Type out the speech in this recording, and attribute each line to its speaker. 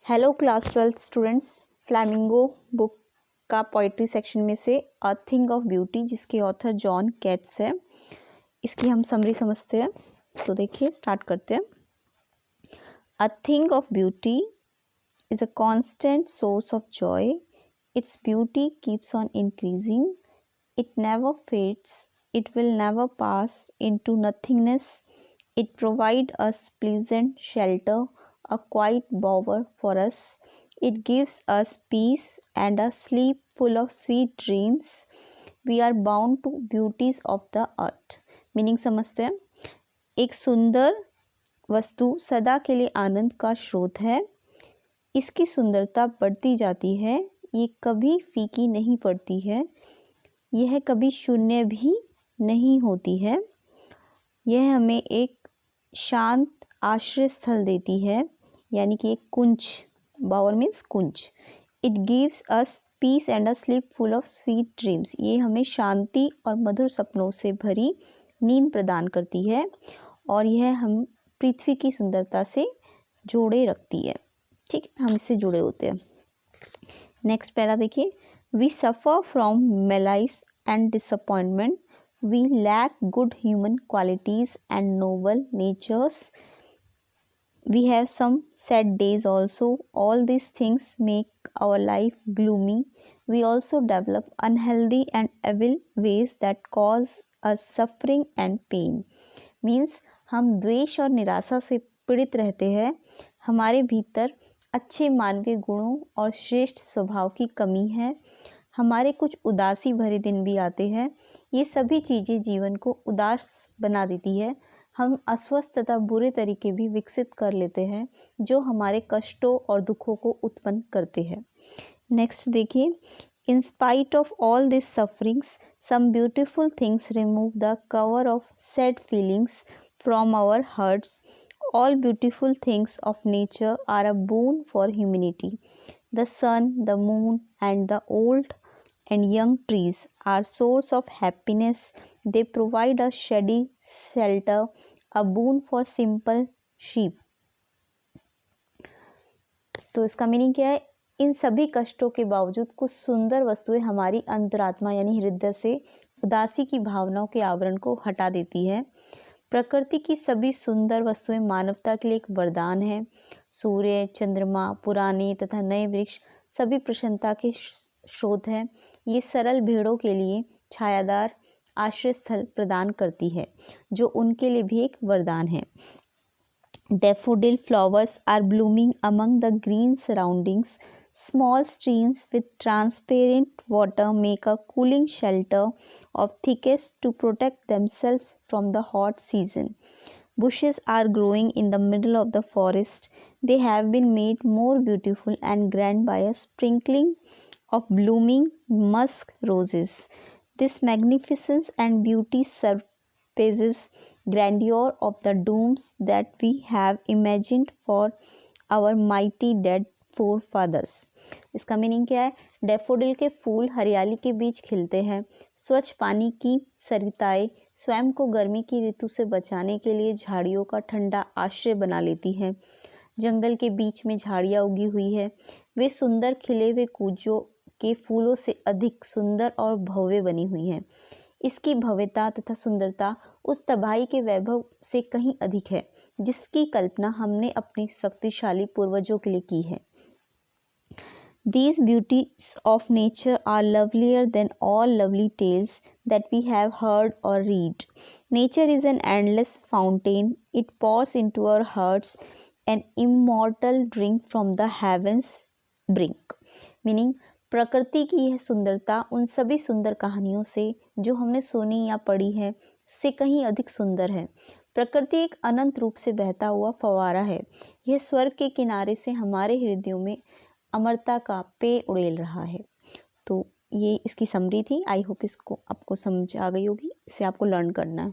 Speaker 1: Hello class 12 students, flamingo book का poetry section में से अ थिंग ऑफ ब्यूटी, जिसके ऑथर जॉन केट्स है, इसकी हम समरी समझते हैं। तो देखिए, स्टार्ट करते हैं। A thing of beauty is a constant source of Joy. Its beauty keeps on increasing. It never fades, it will never pass into nothingness. It provides us pleasant shelter, a quiet bower for us. It gives us peace and a sleep full of sweet dreams. We are bound to beauties of the earth. Meaning समझते हैं। एक सुंदर वस्तु सदा के लिए आनंद का स्रोत है। इसकी सुंदरता बढ़ती जाती है, ये कभी फीकी नहीं पड़ती है, यह कभी शून्य भी नहीं होती है। यह हमें एक शांत आश्रय स्थल देती है, यानी कि एक कुंज। बावर मीन्स कुंज। It gives us peace and a sleep full of sweet dreams. ये हमें शांति और मधुर सपनों से भरी नींद प्रदान करती है और यह हम पृथ्वी की सुंदरता से जोड़े रखती है। ठीक है, हम इससे जुड़े होते हैं। नेक्स्ट पैरा देखिए। We suffer from malaise and disappointment. We lack good human qualities and noble natures. We have some sad days also. All these things make our life gloomy. We also develop unhealthy and evil ways that cause us suffering and pain. Means हम द्वेष और निराशा से पीड़ित रहते हैं। हमारे भीतर अच्छे मानवीय गुणों और श्रेष्ठ स्वभाव की कमी है। हमारे कुछ उदासी भरे दिन भी आते हैं। ये सभी चीज़ें जीवन को उदास बना देती है। हम अस्वस्थ तथा बुरे तरीके भी विकसित कर लेते हैं, जो हमारे कष्टों और दुखों को उत्पन्न करते हैं। नेक्स्ट देखिए। In spite of all this sufferings, some beautiful things remove the cover of sad feelings from our hearts. All beautiful things of nature are a boon for humanity. The sun, the moon, and the old and young trees are source of happiness. They provide a shady shelter, a boon for simple sheep. तो इसका meaning क्या है? इन सभी कष्टों के बावजूद कुछ सुंदर वस्तुएं हमारी अंतरात्मा यानी हृदय से उदासी की भावनाओं के आवरण को हटा देती है। प्रकृति की सभी सुंदर वस्तुएं मानवता के लिए एक वरदान है। सूर्य, चंद्रमा, पुराने तथा नए वृक्ष सभी प्रसन्नता के स्रोत हैं। ये सरल भेड़ों के लिए छायादार आश्रय स्थल प्रदान करती है, जो उनके लिए भी एक वरदान है। Daffodil flowers are blooming among the green surroundings. Small streams with transparent water make a cooling shelter of thickets to protect themselves from the hot season. Bushes are growing in the middle of the forest. They have been made more beautiful and grand by a sprinkling of blooming musk roses. This magnificence and beauty surpasses grandeur of the domes that we have imagined for our mighty dead forefathers. इसका meaning क्या है? Daffodil के फूल हरियाली के बीच खिलते हैं। स्वच्छ पानी की सरिताएं स्वयं को गर्मी की ऋतु से बचाने के लिए झाड़ियों का ठंडा आश्रय बना लेती हैं। जंगल के बीच में झाड़ियाँ उगी हुई है। वे सुंदर खिले हुए कूजों के फूलों से अधिक सुंदर और भव्य बनी हुई हैं। इसकी भव्यता तथा सुंदरता उस तबाही के वैभव से कहीं अधिक है, जिसकी कल्पना हमने अपने शक्तिशाली पूर्वजों के लिए की है। These beauties of nature are lovelier than all lovely tales that we have heard or read. Nature is an endless fountain. It pours into our hearts an immortal drink from the heavens brink. Meaning, प्रकृति की यह सुंदरता उन सभी सुंदर कहानियों से जो हमने सुनी या पढ़ी है से कहीं अधिक सुंदर है। प्रकृति एक अनंत रूप से बहता हुआ फव्वारा है। यह स्वर्ग के किनारे से हमारे हृदयों में अमरता का पेय उड़ेल रहा है। तो ये इसकी समरी थी। आई होप इसको आपको समझ आ गई होगी। इसे आपको लर्न करना है।